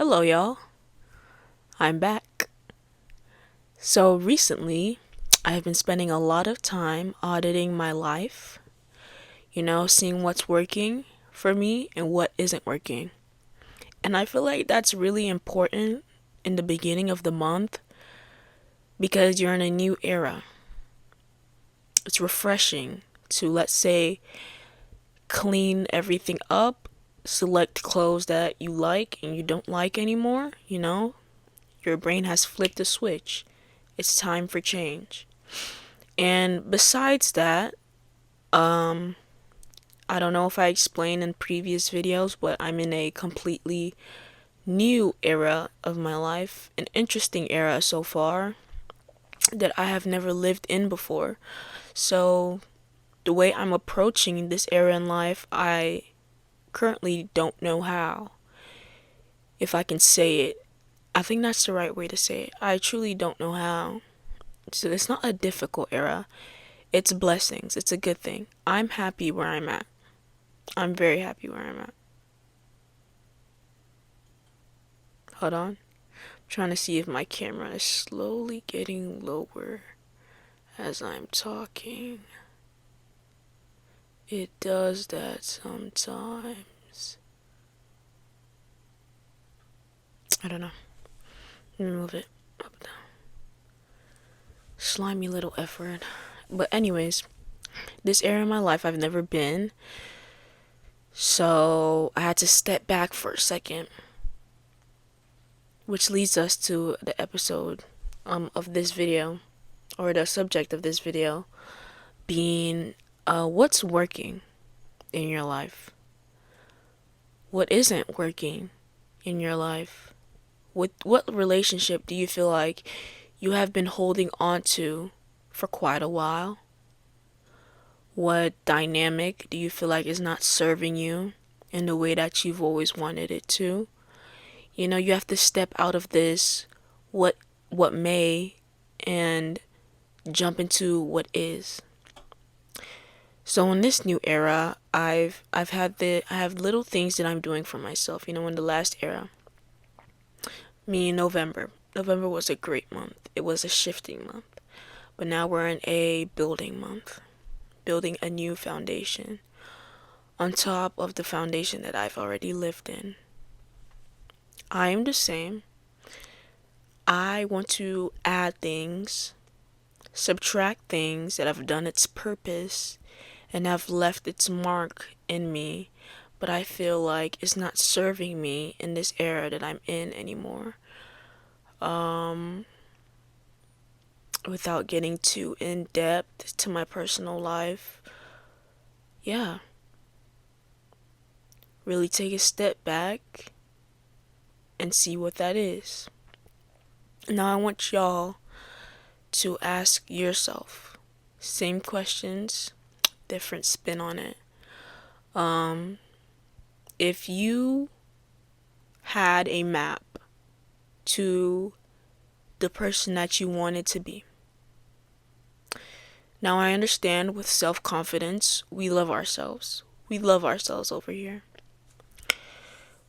Hello, y'all. I'm back. So, recently, I have been spending a lot of time auditing my life, seeing what's working for me and what isn't working. And I feel like that's really important in the beginning of the month because you're in a new era. It's refreshing to, let's say, clean everything up, select clothes that you like and you don't like anymore. Your brain has flipped a switch. It's time for change. And besides that, I don't know if I explained in previous videos, but I'm in a completely new era of my life, an interesting era so far that I have never lived in before. So, the way I'm approaching this era in life, I currently don't know how. If I can say it, I think that's the right way to say it. I truly don't know how. So, it's not a difficult era. It's blessings. It's a good thing. I'm happy where I'm at. I'm very happy where I'm at. Hold on. I'm trying to see if my camera is slowly getting lower as I'm talking. It does that sometimes. I don't know. Let me move it up and down. Slimy little F word. But anyways, this area of my life I've never been. So I had to step back for a second. Which leads us to the episode of this video, or the subject of this video, being what's working in your life? What isn't working in your life? What relationship do you feel like you have been holding on to for quite a while? What dynamic do you feel like is not serving you in the way that you've always wanted it to? You have to step out of this what may and jump into what is. So in this new era, I have little things that I'm doing for myself. In the last era, me November. November was a great month. It was a shifting month. But now we're in a building month. Building a new foundation on top of the foundation that I've already lived in. I am the same. I want to add things, subtract things that have done its purpose and have left its mark in me, but I feel like it's not serving me in this era that I'm in anymore. Without getting too in depth to my personal life, yeah, really take a step back and see what that is. Now I want y'all to ask yourself same questions, different spin on it. If you had a map to the person that you wanted to be. Now I understand with self-confidence, we love ourselves. We love ourselves over here.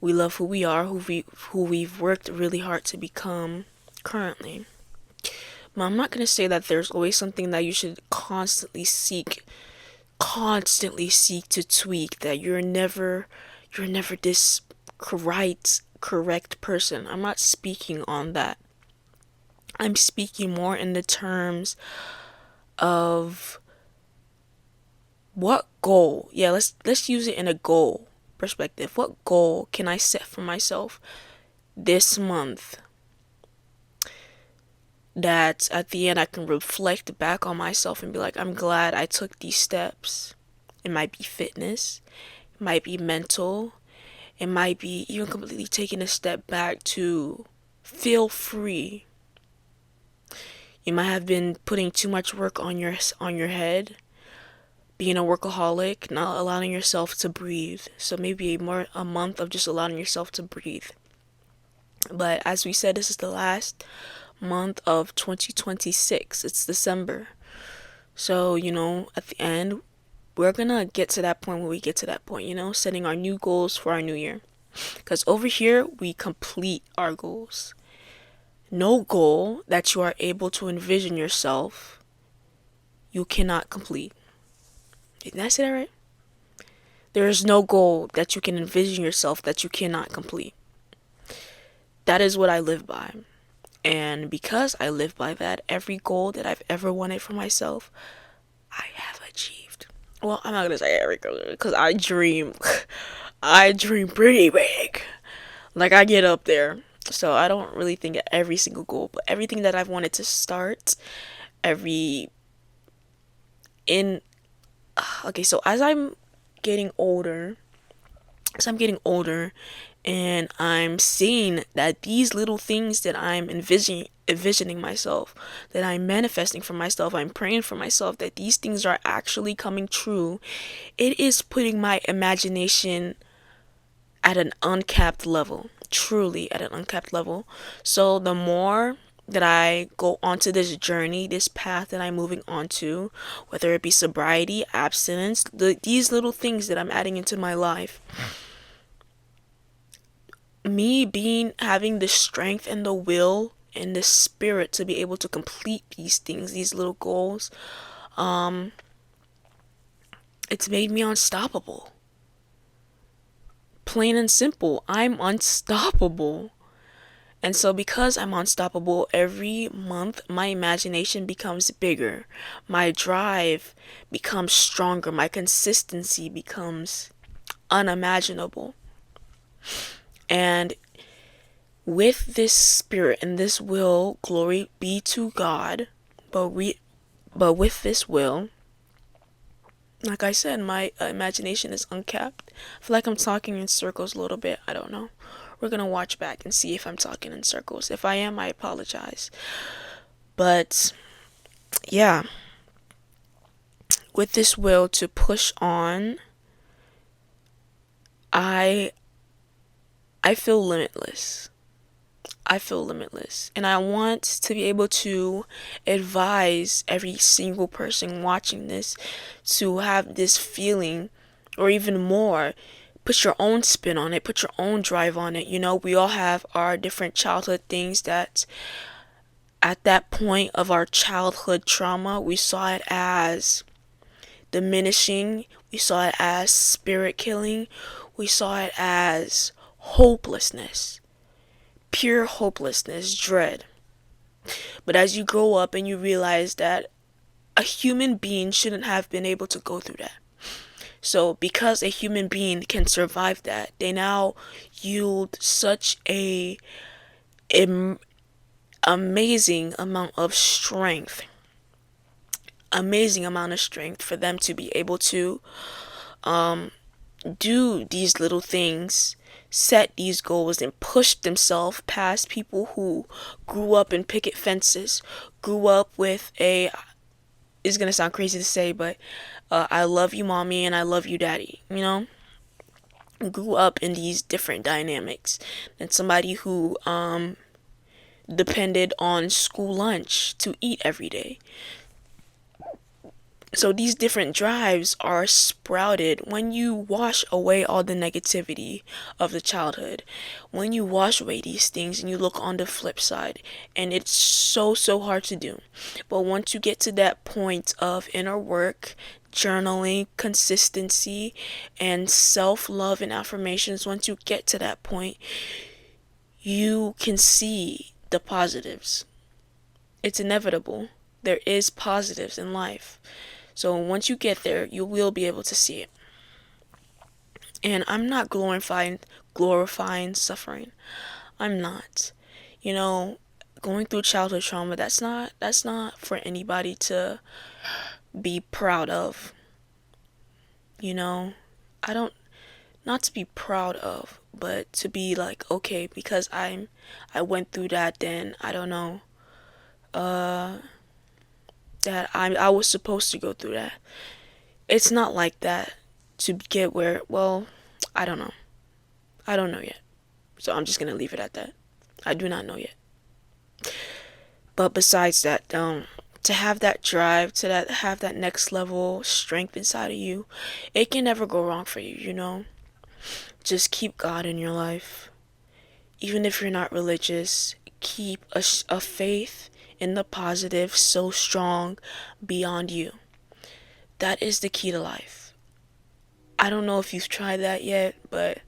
We love who we are, who we've worked really hard to become currently. But I'm not going to say that there's always something that you should constantly seek to tweak, that you're never this correct person. I'm not speaking on that. I'm speaking more in the terms of what goal. Yeah, let's use it in a goal perspective. What goal can I set for myself this month that at the end I can reflect back on myself and be like, I'm glad I took these steps. It might be fitness, it might be mental, it might be even completely taking a step back to feel free. You might have been putting too much work on your head, being a workaholic, not allowing yourself to breathe. So maybe a month of just allowing yourself to breathe. But as we said, this is the last month of 2026. It's December. So, at the end, we're gonna get to that point when we get to that point, setting our new goals for our new year. Because over here, we complete our goals. No goal that you are able to envision yourself, you cannot complete. Did I say that right? There is no goal that you can envision yourself that you cannot complete. That is what I live by. And because I live by that, every goal that I've ever wanted for myself, I have achieved. Well, I'm not gonna say every goal because I dream, I dream pretty big. Like I get up there, so I don't really think of every single goal, but everything that I've wanted to start, every in. Okay, so getting older, as I'm getting older, and I'm seeing that these little things that I'm envisioning myself, that I'm manifesting for myself, I'm praying for myself, that these things are actually coming true, it is putting my imagination at an uncapped level, truly at an uncapped level. So the more that I go onto this journey, this path that I'm moving onto, whether it be sobriety, abstinence, these little things that I'm adding into my life, me being having the strength and the will and the spirit to be able to complete these things, these little goals, it's made me unstoppable. Plain and simple, I'm unstoppable. And so, because I'm unstoppable, every month my imagination becomes bigger, my drive becomes stronger, my consistency becomes unimaginable. And with this spirit and this will, glory be to God, but with this will, like I said, my imagination is uncapped. I feel like I'm talking in circles a little bit. I don't know. We're gonna watch back and see if I'm talking in circles. If I am, I apologize. But yeah, with this will to push on, I I feel limitless. I feel limitless. And I want to be able to advise every single person watching this to have this feeling, or even more. Put your own spin on it, put your own drive on it. You know, we all have our different childhood things that at that point of our childhood trauma, we saw it as diminishing, we saw it as spirit killing, we saw it as hopelessness, pure hopelessness, dread. But as you grow up and you realize that a human being shouldn't have been able to go through that. So because a human being can survive that, they now yield such a amazing amount of strength. Amazing amount of strength for them to be able to do these little things, set these goals, and push themselves past people who grew up in picket fences, grew up with a, it's gonna sound crazy to say, but I love you mommy and I love you daddy, you know? Grew up in these different dynamics, and somebody who depended on school lunch to eat every day. So these different drives are sprouted when you wash away all the negativity of the childhood. When you wash away these things and you look on the flip side, and it's so hard to do. But once you get to that point of inner work, journaling, consistency, and self-love and affirmations, once you get to that point, you can see the positives. It's inevitable. There is positives in life. So once you get there, you will be able to see it. And I'm not glorifying suffering. I'm not. You know, going through childhood trauma, that's not for anybody to be proud of. You know, I don't, not to be proud of, but to be like, okay, because I went through that, then I don't know, that I was supposed to go through that. It's not like that to get where, well, I don't know. I don't know yet. So I'm just going to leave it at that. I do not know yet. But besides that, to have that drive, have that next level strength inside of you, it can never go wrong for you, you know? just keep God in your life. Even if you're not religious, keep a faith in the positive so strong beyond you. That is the key to life. I don't know if you've tried that yet, but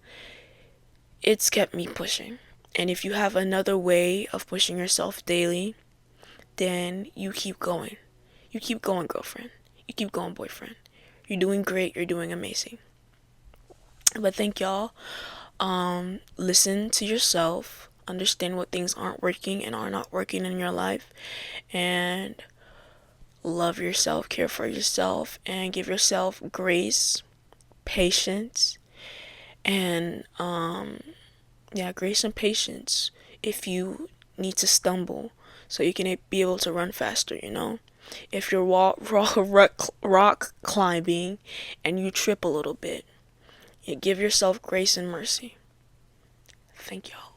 it's kept me pushing. And if you have another way of pushing yourself daily, then you keep going. You keep going, girlfriend. You keep going, boyfriend. You're doing great. You're doing amazing. But thank y'all. Listen to yourself. Understand what things aren't working and are not working in your life. And love yourself. Care for yourself. And give yourself grace, patience, and grace and patience if you need to stumble so you can be able to run faster, if you're rock climbing and you trip a little bit, you give yourself grace and mercy. Thank y'all.